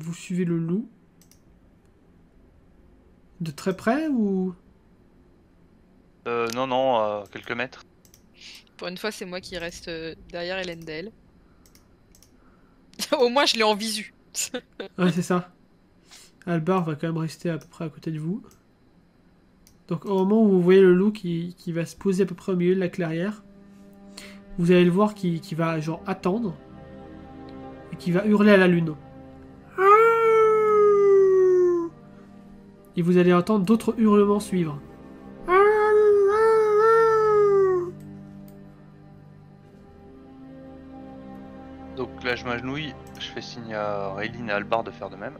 vous suivez le loup. De très près ou... Non, non, quelques mètres. Pour une fois, c'est moi qui reste derrière Elendel. Au moins, je l'ai en visu. Ouais, c'est ça. Albar va quand même rester à peu près à côté de vous. Donc au moment où vous voyez le loup qui va se poser à peu près au milieu de la clairière, vous allez le voir qui va genre attendre et qui va hurler à la lune. Et vous allez entendre d'autres hurlements suivre. Donc là, je m'agenouille, je fais signe à Raylene et Albar de faire de même.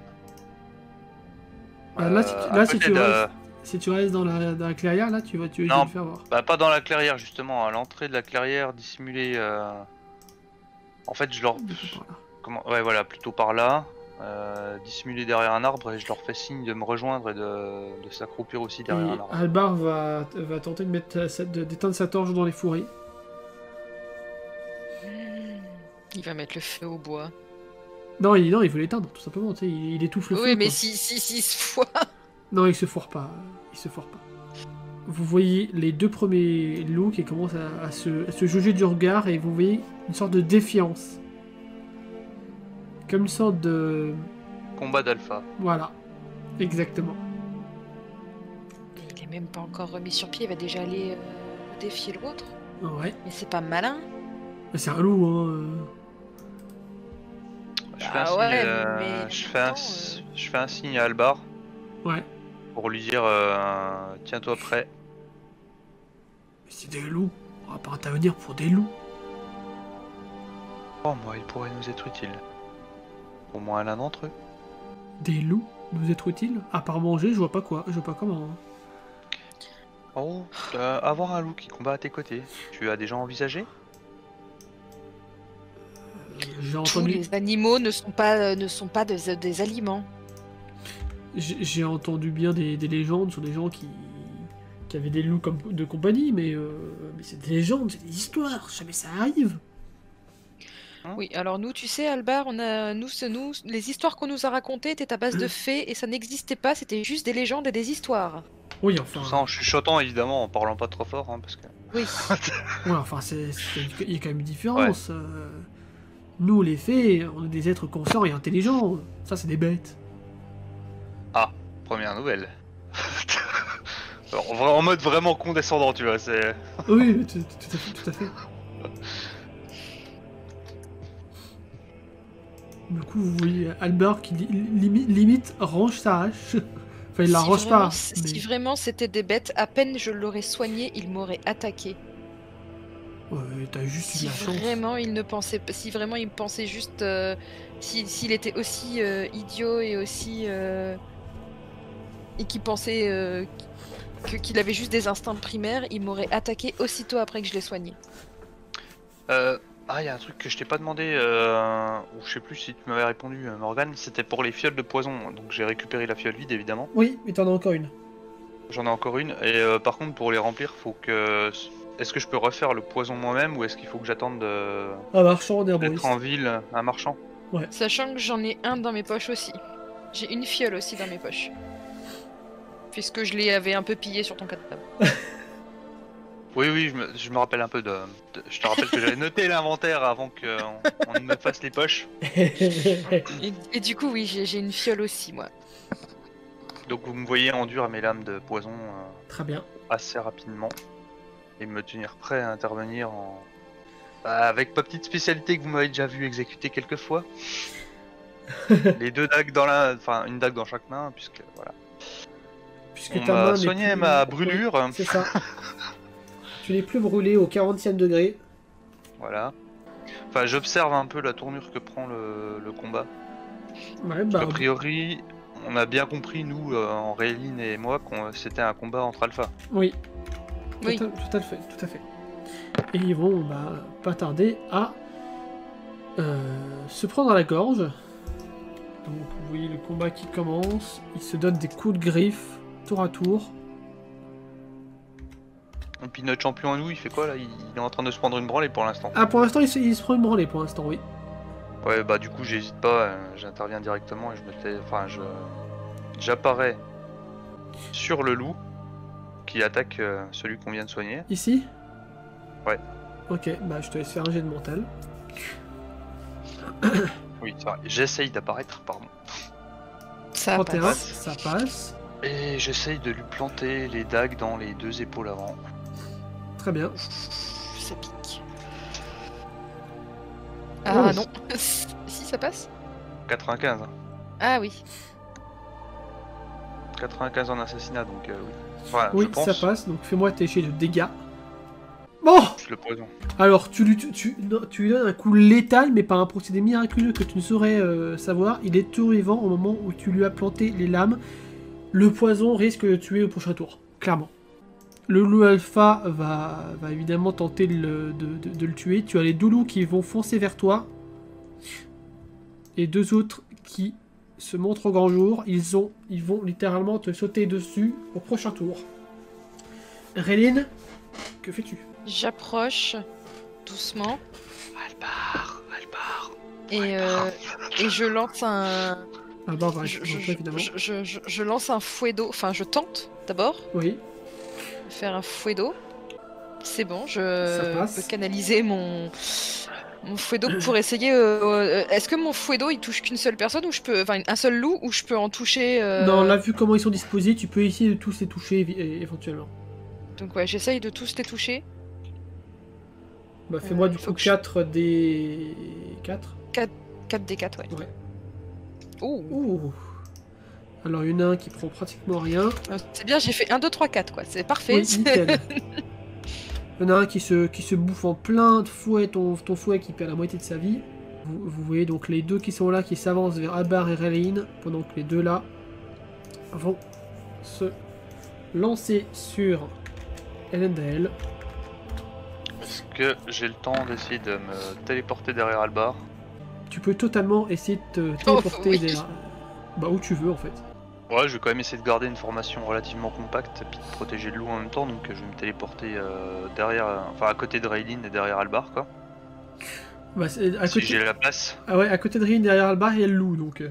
Là, à si, côté de- si tu restes dans la clairière, là, tu vas Non. le faire voir. Bah, pas dans la clairière, justement, à l'entrée de la clairière, dissimulé. En fait, je leur. Du coup, par là. Comment... Ouais, voilà, plutôt par là. Dissimulé derrière un arbre et je leur fais signe de me rejoindre et de s'accroupir aussi derrière un Et arbre. Albar va tenter de mettre d'éteindre sa torche dans les fourrés. Il va mettre le feu au bois. Non, il veut l'éteindre, tout simplement. Tu sais, il étouffe le feu. Oui, mais quoi. si se foire. Non, il se foire pas. Il se foire pas. Vous voyez les deux premiers loups qui commencent à se juger du regard et vous voyez une sorte de défiance. Comme une sorte de... Combat d'alpha. Voilà. Exactement. Il est même pas encore remis sur pied, il va déjà aller défier l'autre. Ouais. Mais c'est pas malin. Mais c'est un loup, hein. Je fais un Ah signe, ouais, mais je fais un signe à Albar Ouais. pour lui dire tiens-toi prêt. Mais c'est des loups. On va pas intervenir pour des loups. Oh, moi, il pourrait nous être utile. Au moins l'un d'entre eux. Des loups nous être utiles? À part manger, je vois pas quoi. Je vois pas comment. Hein. Oh, avoir un loup qui combat à tes côtés, tu as déjà envisagé? J'ai tous entendu... les animaux ne sont pas des aliments. J'ai entendu bien des légendes sur des gens qui avaient des loups comme de compagnie, mais c'est des légendes, c'est des histoires, jamais ça arrive. Oui, alors nous, tu sais, Albar, nous, les histoires qu'on nous a racontées étaient à base de faits et ça n'existait pas, c'était juste des légendes et des histoires. Oui, enfin... Tout ça en chuchotant évidemment, en parlant pas trop fort, hein, parce que... Oui. Ouais, enfin, il y a quand même une différence. Nous, les fées, on est des êtres conscients et intelligents. Ça, c'est des bêtes. Ah, première nouvelle. En mode vraiment condescendant, tu vois, c'est... Oui, tout à fait, tout à fait. Du coup, vous voyez Albert qui limite range sa hache. Enfin, il la range pas. Si Mais... vraiment c'était des bêtes, à peine je l'aurais soigné, il m'aurait attaqué. Ouais, t'as juste eu de la chance. Si vraiment il pensait juste... s'il était aussi idiot et aussi... et qu'il pensait qu'il avait juste des instincts primaires, il m'aurait attaqué aussitôt après que je l'ai soigné. Ah, il y a un truc que je t'ai pas demandé, ou je sais plus si tu m'avais répondu, Morgane, c'était pour les fioles de poison. Donc j'ai récupéré la fiole vide, évidemment. Oui, mais t'en as encore une. J'en ai encore une, et par contre, pour les remplir, faut que... Est-ce que je peux refaire le poison moi-même, ou est-ce qu'il faut que j'attende Un marchand d'être d'herboriste. en ville, un marchand? Sachant que j'en ai un dans mes poches aussi. J'ai une fiole aussi dans mes poches. Puisque je l'avais un peu pillé sur ton cadavre. Oui, oui, je me rappelle un peu je te rappelle que j'avais noté l'inventaire avant qu'on on me fasse les poches. Et du coup, oui, j'ai une fiole aussi, moi. Donc vous me voyez enduire mes lames de poison Très bien. assez rapidement. Et me tenir prêt à intervenir avec ma petite spécialité que vous m'avez déjà vu exécuter quelques fois. Les deux dagues dans enfin une dague dans chaque main, puisque voilà. Puisque On ta main m'a n'est soigné plus- ma brûlure. Oui, c'est ça. Tu n'es plus brûlé au 40e degré. Voilà. Enfin, j'observe un peu la tournure que prend le combat. Ouais, A priori, on a bien compris, nous, en Raylene et moi, que c'était un combat entre alpha. oui. Oui. Tout à fait, tout à fait. Et ils vont pas tarder à se prendre à la gorge. Donc vous voyez le combat qui commence. Ils se donnent des coups de griffe, tour à tour. Et puis notre champion à nous, il fait quoi là? Il est en train de se prendre une branlée pour l'instant. Ah, pour l'instant, il se prend une branlée, pour l'instant, oui. Ouais, bah du coup, j'hésite pas, j'interviens directement et j'apparais sur le loup qui attaque celui qu'on vient de soigner. Ici? Ouais. Ok, bah je te laisse faire un jet de mental. Oui, c'est vrai. J'essaye d'apparaître, pardon. Ça 31, passe. ça passe. Et j'essaye de lui planter les dagues dans les 2 épaules avant. Très bien. Ça pique. Ah Oh. non. Si ça passe. 95, hein. Ah oui. 95 en assassinat, donc oui. Enfin, Oui, je pense. ça passe, donc fais-moi tes jets de dégâts. Bon! C'est le poison. Alors, tu lui donnes un coup létal, mais par un procédé miraculeux que tu ne saurais savoir. Il est tout vivant au moment où tu lui as planté les lames. Le poison risque de le tuer au prochain tour, clairement. Le loup alpha va évidemment tenter de le tuer. Tu as les 2 loups qui vont foncer vers toi. Et 2 autres qui se montrent au grand jour. Ils vont littéralement te sauter dessus au prochain tour. Réline, que fais-tu? J'approche doucement Albar. et je lance un. Ah bah, va Je, rester contre toi, évidemment. je lance un fouet d'eau. Enfin, je tente d'abord Oui, de faire un fouet d'eau. C'est bon, Ça je passe. peux canaliser mon fouet d'eau pour essayer. Est-ce que mon fouet d'eau il touche qu'une seule personne ou je peux, enfin un seul loup ou je peux en toucher non, là, vu comment ils sont disposés, tu peux essayer de tous les toucher éventuellement. Donc ouais, j'essaye de tous les toucher. Bah, fais-moi du faut coup que je- 4 des 4. 4 des 4, ouais. Ouais. Oh, Ouh. Alors, il y en a un qui prend pratiquement rien. c'est bien, j'ai fait 1, 2, 3, 4 quoi, c'est parfait. Oui, nickel. Il y en a un qui se bouffe en plein de fouet, ton fouet qui perd la moitié de sa vie. Vous voyez donc les 2 qui sont là, qui s'avancent vers Albar et Réline, pendant que les 2 là vont se lancer sur Elendel. Est-ce que j'ai le temps d'essayer de me téléporter derrière Albar? Tu peux totalement essayer de te téléporter oui. derrière. Bah, où tu veux en fait. Ouais, je vais quand même essayer de garder une formation relativement compacte puis de protéger le loup en même temps, donc je vais me téléporter derrière, enfin à côté de Raylin et derrière Albar, quoi. Bah, à Si côté... j'ai la place. Ah ouais, à côté de Réline, derrière Albar, il y a le loup donc.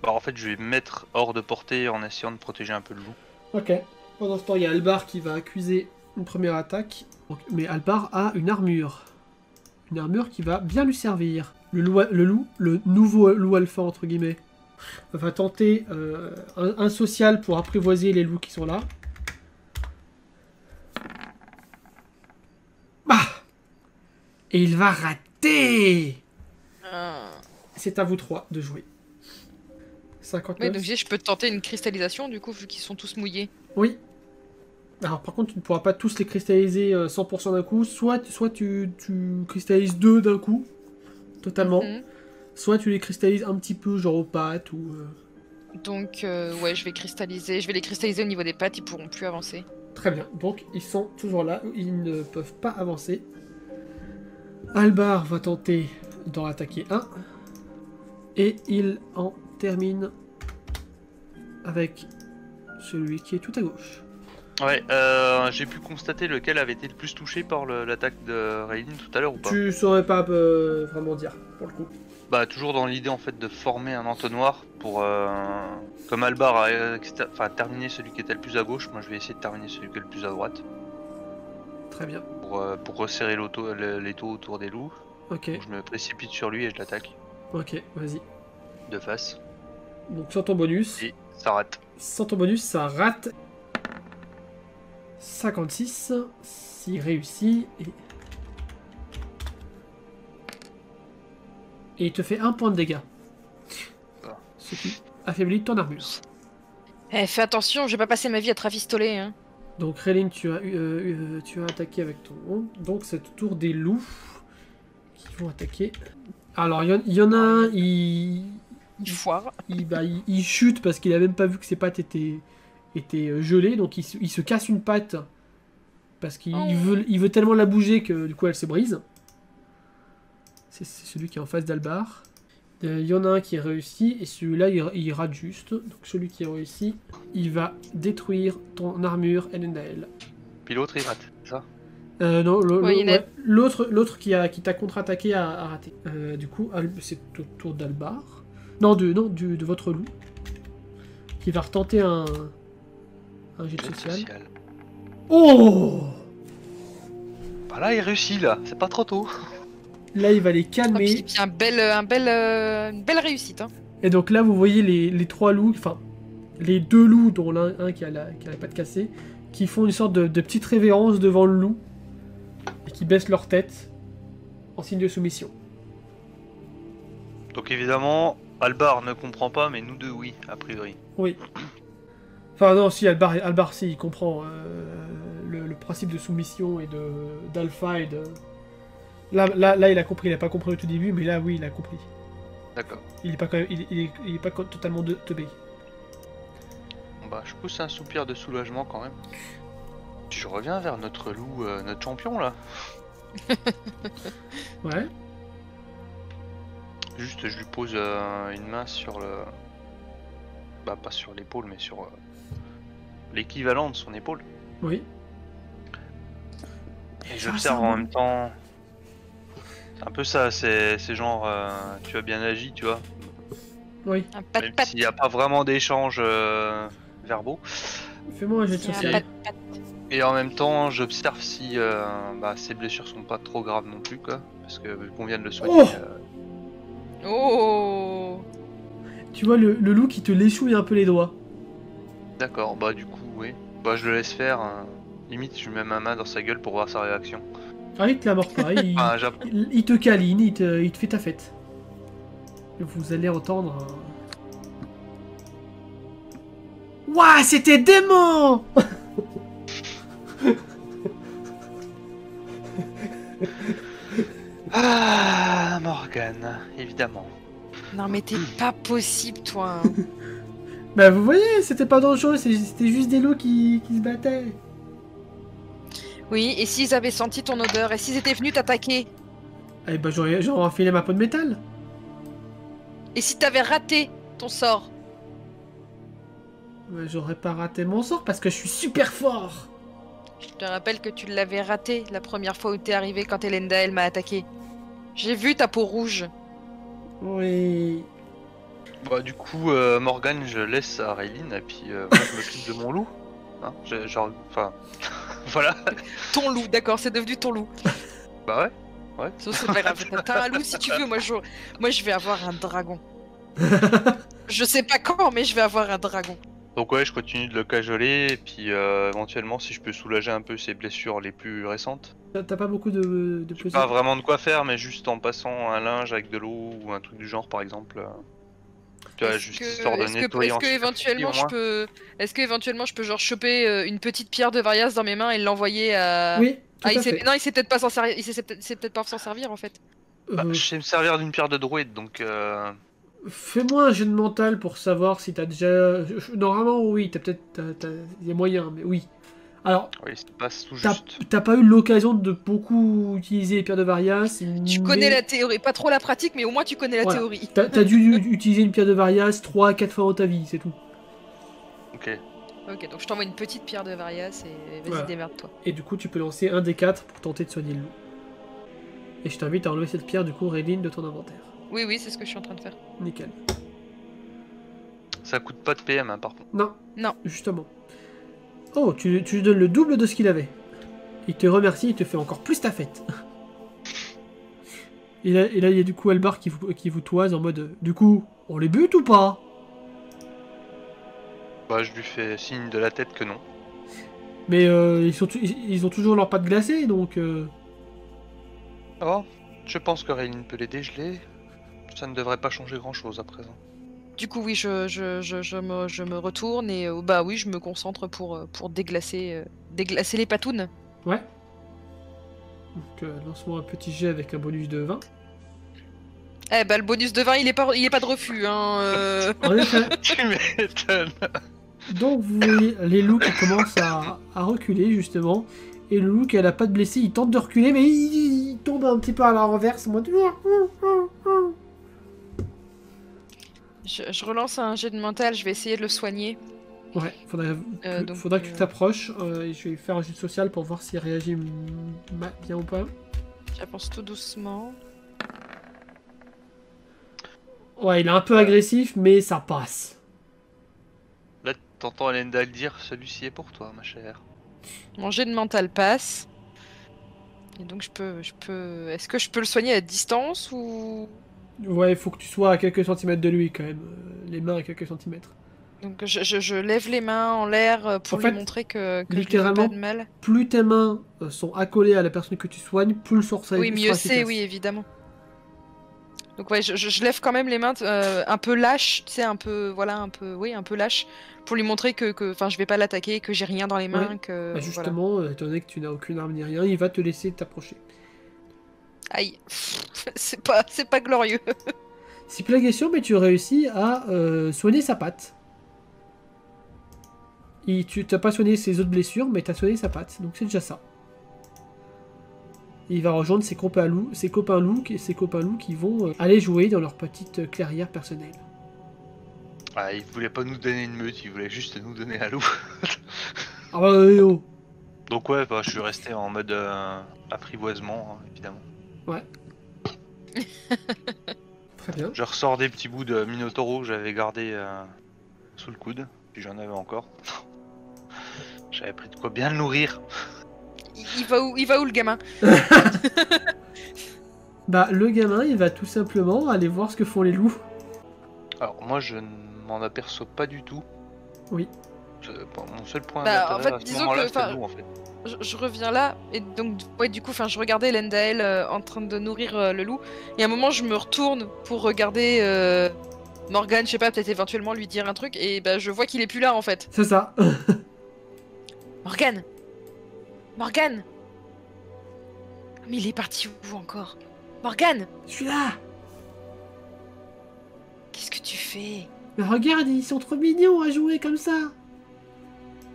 Bah en fait, je vais me mettre hors de portée en essayant de protéger un peu le loup. Ok. Pendant ce temps, il y a Albar qui va accuser une première attaque. Mais Albar a une armure. Une armure qui va bien lui servir. Le nouveau loup alpha, entre guillemets, va tenter un social pour apprivoiser les loups qui sont là. Bah! Et il va rater! Ah. C'est à vous 3 de jouer. 59. Ouais, donc je peux tenter une cristallisation du coup vu qu'ils sont tous mouillés. Oui. Alors par contre, tu ne pourras pas tous les cristalliser 100% d'un coup. Soit tu cristallises 2 d'un coup, totalement. Mhm. Soit tu les cristallises un petit peu, genre aux pattes ou... Donc ouais, je vais les cristalliser au niveau des pattes, ils pourront plus avancer. Très bien. Donc ils sont toujours là, ils ne peuvent pas avancer. Albar va tenter d'en attaquer un. Et il en termine avec celui qui est tout à gauche. Ouais, j'ai pu constater lequel avait été le plus touché par l'attaque de Raylin tout à l'heure ou pas. Tu saurais pas vraiment dire, pour le coup. Bah toujours dans l'idée en fait de former un entonnoir pour comme Albar a terminé celui qui était le plus à gauche, moi je vais essayer de terminer celui qui est le plus à droite Très bien. pour resserrer l'étau autour des loups. Ok, Donc, je me précipite sur lui et je l'attaque ok, vas-y. de face Donc sans ton bonus. et ça rate. Sans ton bonus, ça rate. 56. S'il réussit. Et il te fait 1 point de dégâts. Ah. Ce qui affaiblit ton armure. Eh, fais attention, je vais pas passer ma vie à te rafistoler. Hein. Donc Réline, tu as attaqué avec ton onde. Donc c'est au tour des loups qui vont attaquer. Alors il y en a un, il Foire. il chute parce qu'il a même pas vu que ses pattes étaient gelées. Donc il se casse une patte parce qu'il veut tellement la bouger que du coup elle se brise. C'est celui qui est en face d'Albar. Il y en a un qui réussit et celui-là il rate juste. Donc celui qui a réussi, il va détruire ton armure Elendel. Puis l'autre il rate, c'est ça? Non, Ouais, il y en a- ouais, l'autre qui t'a contre-attaqué a raté. Du coup, c'est au tour d'Albar. Non, de votre loup. Qui va retenter un jet de Jet social. social. Oh! Bah là, il réussit, là. C'est pas trop tôt. Là, il va les Ah, calmer. puis une belle réussite. Hein. Et donc là, vous voyez les trois loups, enfin, les deux loups, dont un qui a la patte cassée, qui font une sorte de petite révérence devant le loup. Et qui baissent leur tête en signe de soumission. Donc évidemment, Albar ne comprend pas, mais nous deux, oui, a priori. Oui. Enfin non, si, Albar si, il comprend le principe de soumission et d'alpha et de... Là, il a compris, il a pas compris au tout début, mais là, oui, il a compris. D'accord. Il est pas, quand même, il est pas totalement teubé. Bon, bah, je pousse un soupir de soulagement quand même. Puis je reviens vers notre loup, notre champion là. Ouais. Juste, je lui pose une main sur le... Bah, pas sur l'épaule, mais sur l'équivalent de son épaule. Oui. Et j'observe en même temps... C'est un peu ça, c'est genre, tu as bien agi, tu vois. Oui. Un pat Même pat. s'il n'y a pas vraiment d'échanges verbaux. Fais-moi un jet de Il y a un social. pat pat. Et en même temps, j'observe si bah, ses blessures sont pas trop graves non plus, quoi. Parce que vu qu'on vient de le soigner... Oh Oh. Tu vois le loup qui te léchouille un peu les doigts. D'accord, bah du coup, oui. Bah je le laisse faire. Limite, je mets ma main dans sa gueule pour voir sa réaction. Ah, il te la mord pas, Ah, il te câline, il te fait ta fête. Et vous allez entendre... Ouah, c'était dément. Ah, Morgane, évidemment. Non mais t'es pas possible toi. Hein. Bah vous voyez, c'était pas dangereux, c'était juste des loups qui se battaient. Oui, et s'ils avaient senti ton odeur, et s'ils étaient venus t'attaquer, Eh bah j'aurais enfilé ma peau de métal. et si t'avais raté ton sort. Bah, j'aurais pas raté mon sort parce que je suis super fort. Je te rappelle que tu l'avais raté la première fois où t'es arrivé quand Elenda elle m'a attaqué. J'ai vu ta peau rouge. Oui. Bah du coup, Morgane, je laisse à Raylene et puis moi je m'occupe de mon loup. Hein, genre, enfin, voilà. Ton loup, d'accord, c'est devenu ton loup. Bah ouais. Ça, c'est pas grave. T'as un loup si tu veux, moi je vais avoir un dragon. Je sais pas quand, mais je vais avoir un dragon. Donc ouais, je continue de le cajoler et puis éventuellement si je peux soulager un peu ses blessures les plus récentes. T'as pas beaucoup de Pas possibilités. vraiment de quoi faire, mais juste en passant un linge avec de l'eau ou un truc du genre par exemple. Tu vois, juste histoire de nettoyer en superficie, au moins. Est-ce que éventuellement je peux genre choper une petite pierre de Varias dans mes mains et l'envoyer à... Oui, tout Ah, à fait. non, il sait peut-être pas s'en servir. Il sait peut-être pas s'en servir en fait. Bah, je sais me servir d'une pierre de druide, donc Fais-moi un jet de mental pour savoir si t'as déjà... Normalement, oui, t'as peut-être... Il y a moyen, mais oui. Alors, oui, ça passe tout t'as juste. pas eu l'occasion de beaucoup utiliser les pierres de Varias. Tu mais- connais la théorie, pas trop la pratique, mais au moins tu connais la Voilà. théorie. T'as dû utiliser une pierre de Varias 3 à 4 fois dans ta vie, c'est tout. Ok. Ok, donc je t'envoie une petite pierre de Varias et vas-y, Voilà. démerde-toi. Et du coup, tu peux lancer un des 4 pour tenter de soigner le loup. Et je t'invite à enlever cette pierre, du coup, Raylene, de ton inventaire. Oui, oui, c'est ce que je suis en train de faire. Nickel. Ça coûte pas de PM hein, par contre. Non. Non. Justement. Oh, tu lui donnes le double de ce qu'il avait. Il te remercie, il te fait encore plus ta fête. Et là, il y a du coup Albar qui vous toise en mode du coup, on les bute ou pas? Bah je lui fais signe de la tête que non. Mais ils ont toujours leurs pattes glacées, donc... Oh, je pense que Raylene peut les dégeler. Ça ne devrait pas changer grand chose à présent. Du coup, oui, je me retourne et bah oui, je me concentre pour déglacer les patounes. Ouais. Donc lance-moi un petit jet avec un bonus de 20. Eh bah le bonus de 20, il est pas de refus, hein. En effet. Tu m'étonnes. Donc vous voyez les loups qui commencent à reculer justement. Et le loup qui a la patte blessée, il tente de reculer, mais il tombe un petit peu à la renverse. En mode... Je relance un jet de mental, je vais essayer de le soigner. Ouais, Donc, faudra que tu t'approches. Et je vais faire un jet social pour voir s'il réagit bien ou pas. J'avance tout doucement. Ouais, il est un peu agressif, mais ça passe. Là, t'entends Elendal dire celui-ci est pour toi, ma chère. Mon jet de mental passe. Et donc je peux. Est-ce que je peux le soigner à distance ou. Ouais, il faut que tu sois à quelques centimètres de lui quand même. Les mains à quelques centimètres. Donc je lève les mains en l'air pour En lui fait, montrer que je lui fais littéralement, pas de mal. plus tes mains sont accolées à la personne que tu soignes, plus le sort sera Oui, mieux efficace. c'est, oui, évidemment. Donc ouais, je lève quand même les mains un peu lâches, tu sais, un peu, voilà, un peu lâche, pour lui montrer que je vais pas l'attaquer, que j'ai rien dans les mains, Ouais. que Bah voilà. justement, étant donné que tu n'as aucune arme ni rien, il va te laisser t'approcher. Aïe, c'est pas glorieux. Si plague est sûr, mais tu réussis à soigner sa patte. Tu n'as pas soigné ses autres blessures, mais tu as soigné sa patte, donc c'est déjà ça. Et il va rejoindre ses copains loups qui vont aller jouer dans leur petite clairière personnelle. Ah, il voulait pas nous donner une meute, il voulait juste nous donner un loup. Ah bah oh. Donc ouais, bah, je suis resté en mode apprivoisement, hein, évidemment. Ouais. Très bien. Je ressors des petits bouts de Minotauro que j'avais gardé sous le coude, puis j'en avais encore. J'avais pris de quoi bien le nourrir. Il va où le gamin? Bah le gamin, il va tout simplement aller voir ce que font les loups. Alors moi je ne m'en aperçois pas du tout. Oui. Bon, mon seul point Bah, d'intérêt en fait, à ce disons moment-là, que, c'était le enfin, loup en fait. Je reviens là, et donc, ouais, du coup, je regardais Lendael en train de nourrir le loup, et à un moment, je me retourne pour regarder Morgane, je sais pas, peut-être éventuellement lui dire un truc, et bah, je vois qu'il est plus là, en fait. C'est ça. Morgane! Morgane! Mais il est parti où encore? Morgane! Je suis là. Qu'est-ce que tu fais? Mais regarde, ils sont trop mignons à jouer comme ça.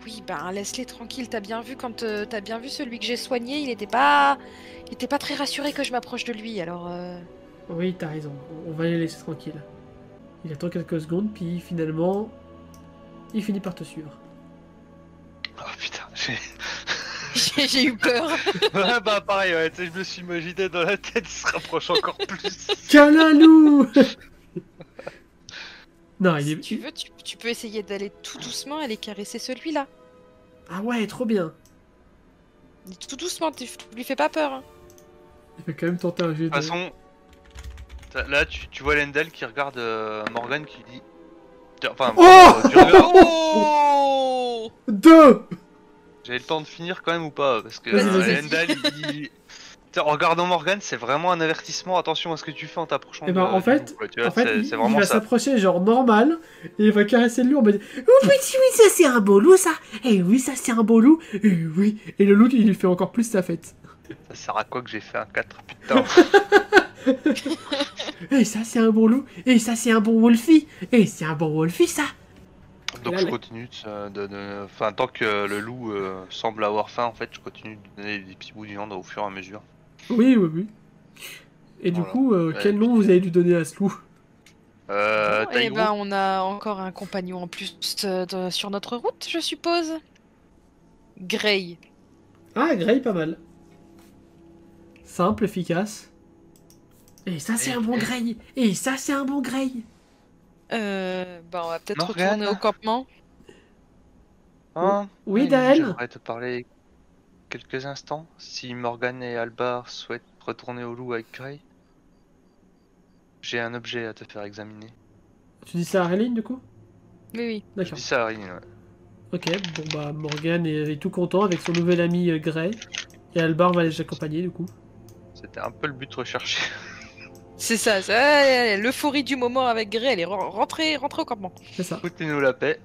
Oui, bah, laisse-les tranquilles, t'as bien vu t'as bien vu celui que j'ai soigné, il était pas très rassuré que je m'approche de lui, alors... Oui, t'as raison. On va les laisser tranquilles. Il attend quelques secondes, puis finalement, il finit par te suivre. Oh putain, J'ai eu peur. ouais, bah pareil, ouais, tu sais, je me suis imaginé dans la tête, il se rapproche encore plus. Calalou. Non, il Si est... tu veux, tu peux essayer d'aller tout doucement, aller caresser celui-là. Ah ouais, trop bien. Tout doucement, tu lui fais pas peur. Hein. Il va quand même tenter un jet De toute façon, là tu vois Lendal qui regarde Morgane qui dit... Enfin, Oh tu regardes... Oh Deux. J'avais le temps de finir quand même ou pas? Parce que Vas-y, vas-y. Lendal il... En regardant Morgane, c'est vraiment un avertissement. Attention à ce que tu fais en t'approchant. Et ben en du fait, loup, quoi, tu vois, il c'est vraiment va ça. s'approcher genre normal et il va caresser le loup en mode oh, oui, ça c'est un beau loup ça. Eh oui, ça c'est un beau loup. Eh oui. Et le loup il lui fait encore plus sa fête. Ça sert à quoi que j'ai fait un 4 putain? Et ça c'est un bon loup. Et ça c'est un bon wolfie. Et c'est un bon wolfie ça. Donc Là, je là. continue Enfin, tant que le loup semble avoir faim, en fait, je continue de donner des petits bouts de viande au fur et à mesure. Oui, oui, oui. Et du Voilà. coup, quel nom vous avez dû donner à ce loup? Et Taïgou. ben, on a encore un compagnon en plus sur notre route, je suppose. Grey. Ah, Grey, pas mal. Simple, efficace. Et ça c'est un bon Grey. Et ça c'est un bon Grey. Bah, on va peut-être Morgane. retourner au campement. Hein Oui, Oui, Daël. j'aimerais te parler quelques instants. Si Morgane et Albar souhaitent retourner au loup avec Grey, j'ai un objet à te faire examiner. Tu dis ça à Arline du coup? Oui, oui. Je D'accord. dis ça à Rin, ouais. Ok, bon bah Morgan est tout content avec son nouvel ami Grey. Et Albar va les accompagner du coup. C'était un peu le but recherché. C'est ça, l'euphorie du moment avec Grey, elle est rentrée au campement. C'est ça. Foutez-nous la paix.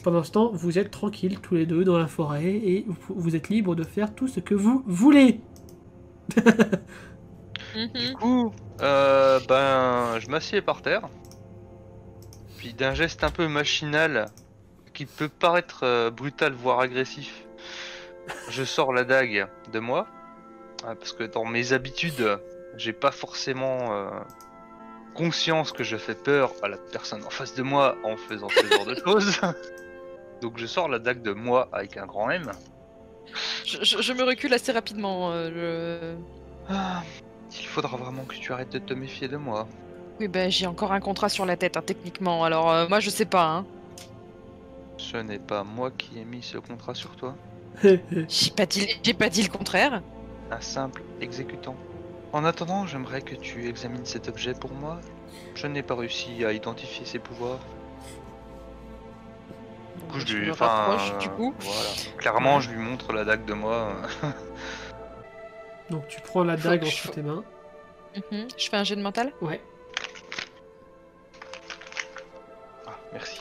Pendant ce temps, vous êtes tranquilles tous les deux dans la forêt et vous êtes libres de faire tout ce que vous voulez. Du coup, je m'assieds par terre. Puis d'un geste un peu machinal, qui peut paraître brutal voire agressif, je sors la dague de moi. Parce que dans mes habitudes, j'ai pas forcément conscience que je fais peur à la personne en face de moi en faisant ce genre de choses. Donc je sors la dague de moi avec un grand M. Je me recule assez rapidement. Ah, il faudra vraiment que tu arrêtes de te méfier de moi. Oui, ben j'ai encore un contrat sur la tête, hein, techniquement. Alors moi, je sais pas. Hein. Ce n'est pas moi qui ai mis ce contrat sur toi. J'ai pas dit le contraire. Un simple exécutant. En attendant, j'aimerais que tu examines cet objet pour moi. Je n'ai pas réussi à identifier ses pouvoirs. Du coup, Je me rapproche, du coup. Voilà. Clairement, je lui montre la dague de moi. Donc tu prends la dague que entre tes mains. Je fais un jet de mental. Ouais. Ah, merci.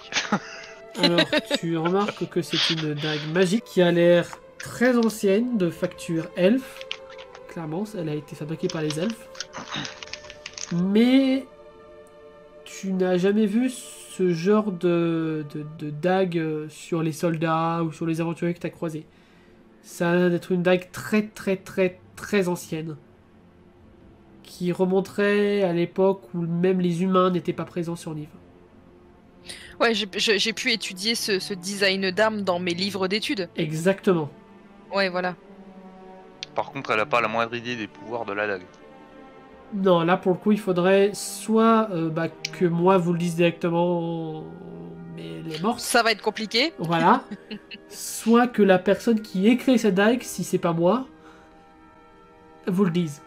Alors tu remarques que c'est une dague magique qui a l'air très ancienne, de facture elfe. Clairement, elle a été fabriquée par les elfes. Mais tu n'as jamais vu ce genre de dague sur les soldats ou sur les aventuriers que tu as croisés. Ça a l'air d'être une dague très très très très ancienne. Qui remonterait à l'époque où même les humains n'étaient pas présents sur l'île. Ouais, j'ai pu étudier ce design d'arme dans mes livres d'études. Exactement. Ouais, voilà. Par contre, elle a pas la moindre idée des pouvoirs de la dague. Non, là pour le coup, il faudrait soit que moi vous le dise directement, mais elle est morte. Ça va être compliqué. Voilà. Soit que la personne qui écrit cette dague, si c'est pas moi, vous le dise.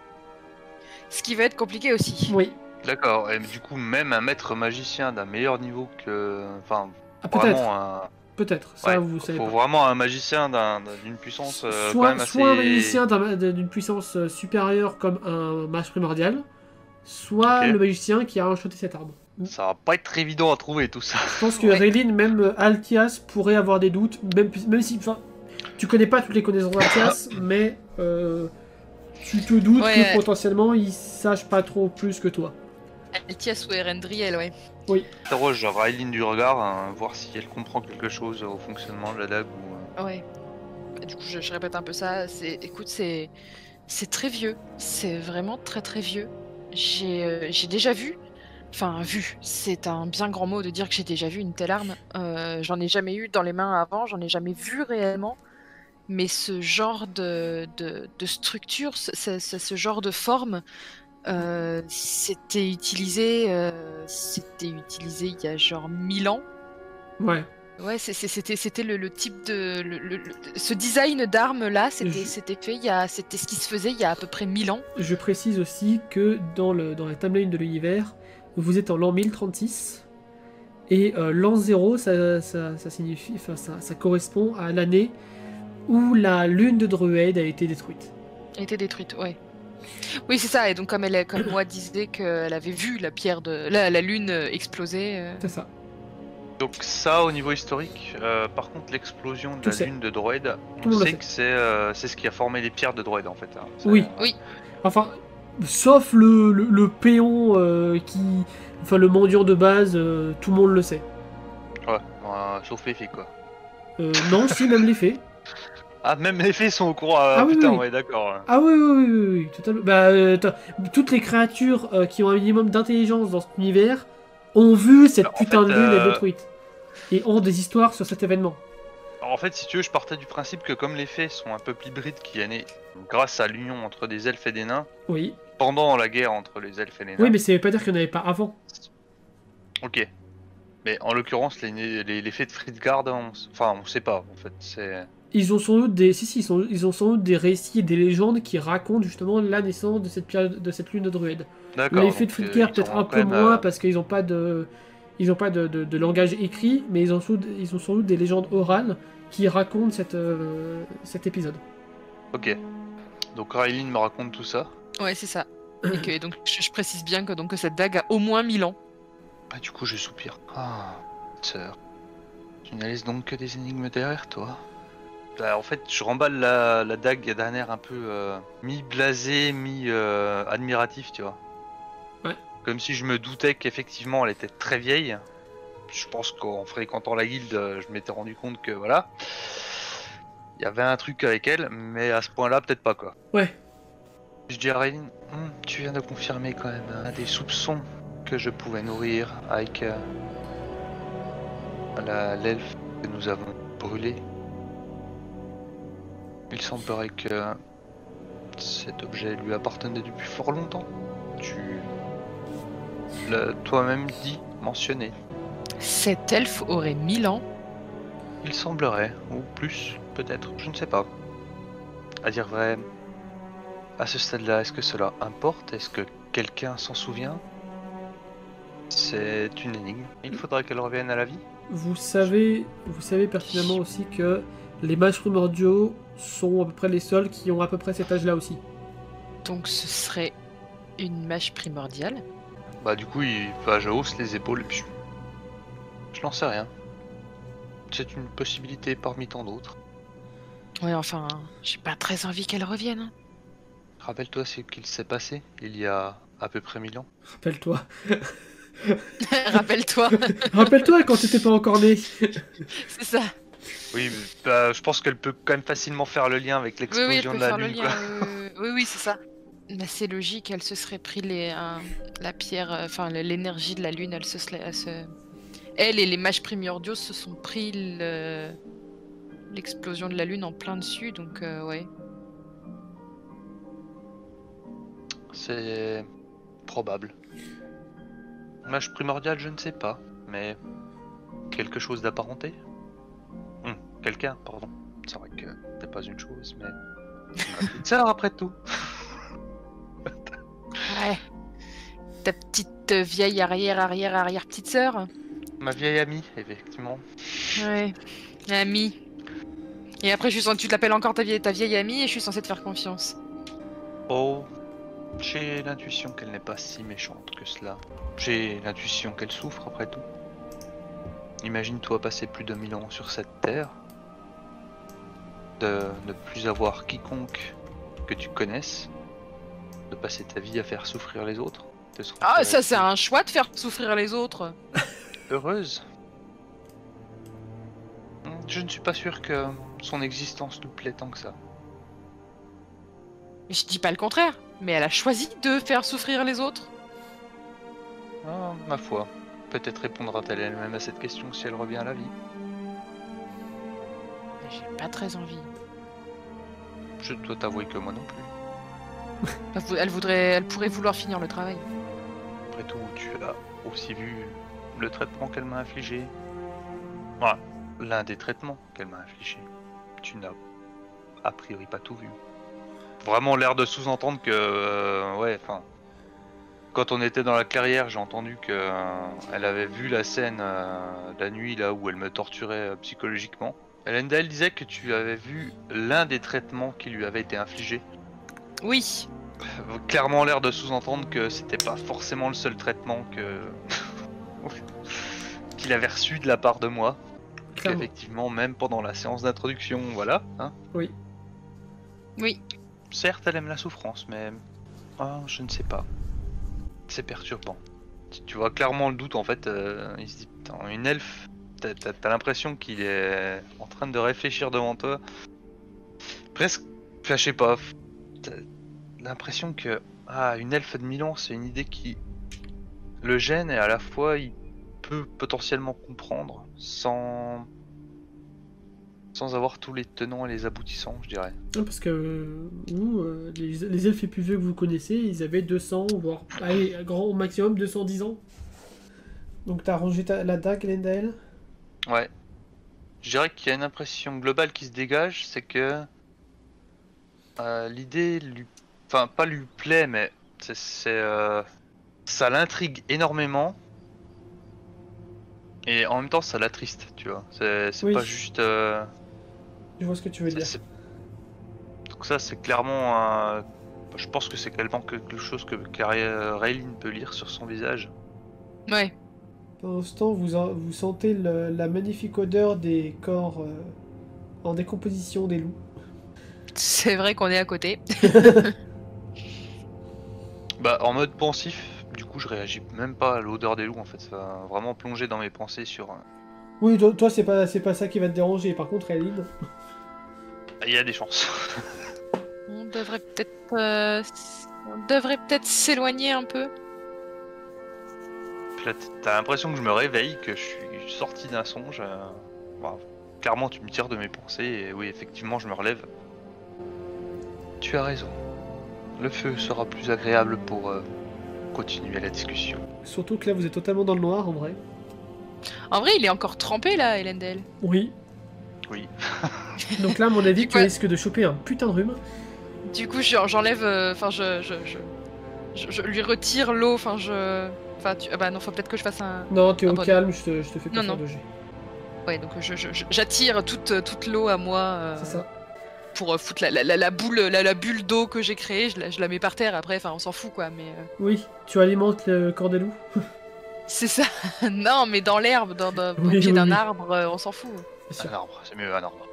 Ce qui va être compliqué aussi. Oui. D'accord, et du coup, même un maître magicien d'un meilleur niveau que. Enfin, Ah, peut-être. vraiment un. Peut-être. Ça, Ouais, vous savez faut pas. vraiment un magicien d'une puissance quand même assez. Soit un magicien d'une puissance supérieure comme un mage primordial, soit Ok. le magicien qui a enchanté cette arme. Ça va pas être évident à trouver tout ça. Je pense que Ouais. Raylin, même Altias, pourrait avoir des doutes, même si, enfin, tu connais pas toutes les connaissances d'Altias, mais tu te doutes Ouais, que ouais. potentiellement il sache pas trop plus que toi. Altias ou Erendriel, ouais. Interroge Raylin du regard, hein, voir si elle comprend quelque chose au fonctionnement de la dague ou. Ouais. Du coup, je répète un peu ça. Écoute, c'est très vieux. C'est vraiment très très vieux. J'ai déjà vu. Enfin, vu. C'est un bien grand mot de dire que j'ai déjà vu une telle arme. J'en ai jamais eu dans les mains avant. J'en ai jamais vu réellement. Mais ce genre de structure, ce genre de forme, c'était utilisé il y a genre 1000 ans. Ouais. Ouais, c'était le type de ce design d'arme là, c'était ce qui se faisait il y a à peu près 1000 ans. Je précise aussi que dans la timeline de l'univers, vous êtes en l'an 1036 et l'an 0, ça signifie, enfin ça correspond à l'année où la lune de Druid a été détruite. Elle a été détruite, ouais. Oui, c'est ça. Et donc comme moi disait qu'elle avait vu la lune exploser. C'est ça. Donc ça, au niveau historique, par contre, l'explosion de Tout la sait. lune de Droid, Tout le on monde le sait que c'est ce qui a formé les pierres de Droid en fait. Hein. Oui. Oui. Enfin, sauf le péon enfin le mendiant de base, tout le monde le sait. Ouais, sauf les filles quoi. Non, si, même les fées. Ah, même les fées sont au courant. Ah oui, putain, oui. ouais, d'accord. Ah oui, totalement. Bah, toutes les créatures qui ont un minimum d'intelligence dans cet univers ont vu cette En putain de fait, lune être détruite. Et ont des histoires sur cet événement. Alors, en fait, si tu veux, je partais du principe que comme les fées sont un peuple hybride qui est né grâce à l'union entre des elfes et des nains, Oui. pendant la guerre entre les elfes et les nains. Oui, mais ça veut pas dire qu'il n'y en avait pas avant. Ok. Mais en l'occurrence, les fées de Frithgard, on sait pas en fait. C'est. Ils ont sans doute des, ils ont sans doute des récits et des légendes qui racontent justement la naissance de cette lune de druide. D'accord. Les fées de donc, Frithgard ils peut-être ont un quand peu même, moins parce qu'ils n'ont pas de langage écrit, mais ils ont sans doute des légendes orales qui racontent cet épisode. Ok. Donc Raylin me raconte tout ça. Ouais, c'est ça. Et donc je précise bien que cette dague a au moins 1000 ans. Bah du coup je soupire. Ah, sœur. Tu ne laisses donc que des énigmes derrière toi. Bah, en fait je remballe la dague d'un air un peu mi-blasé, mi-admiratif, tu vois. Ouais. Comme si je me doutais qu'effectivement elle était très vieille. Je pense qu'en fréquentant la guilde, je m'étais rendu compte que voilà. Il y avait un truc avec elle, mais à ce point-là peut-être pas quoi. Ouais. Je dis à Raylin, tu viens de confirmer quand même des soupçons que je pouvais nourrir avec l'elfe que nous avons brûlé. Il semblerait que cet objet lui appartenait depuis fort longtemps. Tu l'as toi-même dit, mentionné. Cet elfe aurait 1000 ans. Il semblerait, ou plus, peut-être, je ne sais pas. À dire vrai, à ce stade-là, est-ce que cela importe? Est-ce que quelqu'un s'en souvient? C'est une énigme. Il faudra qu'elle revienne à la vie. Vous savez pertinemment aussi que les mages primordiaux sont à peu près les seuls qui ont à peu près cet âge-là aussi. Donc ce serait une mage primordiale. Bah du coup, je hausse les épaules et puis je n'en sais rien. C'est une possibilité parmi tant d'autres. Ouais, enfin, j'ai pas très envie qu'elle revienne. Hein. Rappelle-toi ce qu'il s'est passé il y a à peu près 1000 ans. Rappelle-toi. Rappelle-toi. Rappelle-toi quand t'étais pas encore né. C'est ça. Oui, bah, je pense qu'elle peut quand même facilement faire le lien avec Oui, oui, elle l'explosion peut de la faire le lune. lien. Quoi. Oui, oui, c'est ça. Bah, c'est logique, elle se serait pris la pierre, enfin l'énergie de la lune, elle et les mages primordiaux se sont pris l'explosion de la lune en plein dessus, donc ouais. C'est probable. Mage primordial, je ne sais pas, mais quelque chose d'apparenté. Quelqu'un, pardon. C'est vrai que c'est pas une chose, mais ma petite sœur après tout. Ouais. Ta petite vieille arrière petite sœur. Ma vieille amie, effectivement. Ouais. Amie. Et après, tu l'appelles encore ta vieille amie et je suis censée te faire confiance. Oh, j'ai l'intuition qu'elle n'est pas si méchante que cela. J'ai l'intuition qu'elle souffre après tout. Imagine-toi passer plus de 1000 ans sur cette terre, de ne plus avoir quiconque que tu connaisses, de passer ta vie à faire souffrir les autres. Ah, ça c'est un choix de faire souffrir les autres. Heureuse. Je ne suis pas sûr que son existence nous plaît tant que ça. Je dis pas le contraire, mais elle a choisi de faire souffrir les autres. Ah, ma foi. Peut-être répondra-t-elle elle-même à cette question si elle revient à la vie. J'ai pas très envie. Je dois t'avouer que moi non plus. Elle pourrait vouloir finir le travail. Après tout, tu as aussi vu le traitement qu'elle m'a infligé. Voilà, l'un des traitements qu'elle m'a infligé. Tu n'as a priori pas tout vu. Vraiment l'air de sous-entendre que, ouais, enfin, quand on était dans la clairière, j'ai entendu que elle avait vu la scène la nuit là où elle me torturait psychologiquement. Elendel disait que tu avais vu l'un des traitements qui lui avait été infligé. Oui. Clairement l'air de sous-entendre que c'était pas forcément le seul traitement que qu'il avait reçu de la part de moi. Effectivement, même pendant la séance d'introduction, voilà. Hein. Oui. Oui. Certes, elle aime la souffrance, mais je ne sais pas. C'est perturbant. Tu vois clairement le doute en fait. Il se dit, putain, une elfe. T'as l'impression qu'il est en train de réfléchir devant toi. Presque, je sais pas. T'as l'impression que une elfe de 1000 ans, c'est une idée qui le gêne et à la fois il peut potentiellement comprendre sans avoir tous les tenants et les aboutissants, je dirais. Non, parce que vous, les elfes les plus vieux que vous connaissez, ils avaient 200, voire allez, au maximum 210 ans. Donc t'as rangé la dague, Elendel. Ouais. Je dirais qu'il y a une impression globale qui se dégage, c'est que l'idée lui... Enfin, pas lui plaît, mais ça l'intrigue énormément. Et en même temps, ça l'attriste, tu vois. C'est Oui. pas juste... Je vois ce que tu veux dire. Donc ça, c'est clairement... Je pense que c'est clairement quelque chose que Raylene peut lire sur son visage. Ouais. Pendant ce temps, vous sentez la magnifique odeur des corps en décomposition des loups. C'est vrai qu'on est à côté. Bah, en mode pensif, du coup, je réagis même pas à l'odeur des loups, en fait. Ça va vraiment plonger dans mes pensées sur... Oui, toi, c'est pas ça qui va te déranger. Par contre, Eline... Il y a des chances. On devrait peut-être s'éloigner un peu. Donc là, t'as l'impression que je me réveille, que je suis sorti d'un songe. Bon, clairement, tu me tires de mes pensées, et oui, effectivement, je me relève. Tu as raison. Le feu sera plus agréable pour continuer la discussion. Surtout que là, vous êtes totalement dans le noir, en vrai. En vrai, il est encore trempé là, Elendel. Oui. Oui. Donc là, à mon avis, tu Ouais. risques de choper un putain de rhume. Du coup, j'enlève. Enfin, je lui retire l'eau. Enfin, ah bah non, faut peut-être que je fasse un. Non, t'es Ah au bah non. calme, je te fais pas Non, faire non. de jet. Ouais, donc j'attire toute l'eau à moi. C'est ça. Pour foutre la boule, la bulle d'eau que j'ai créée, je la mets par terre après, enfin on s'en fout quoi, mais... Oui, tu alimentes le corps des loups. C'est ça. Non, mais dans l'herbe, au Oui, pied oui, d'un oui. arbre, on s'en fout. Bien sûr. Un arbre, c'est mieux un arbre.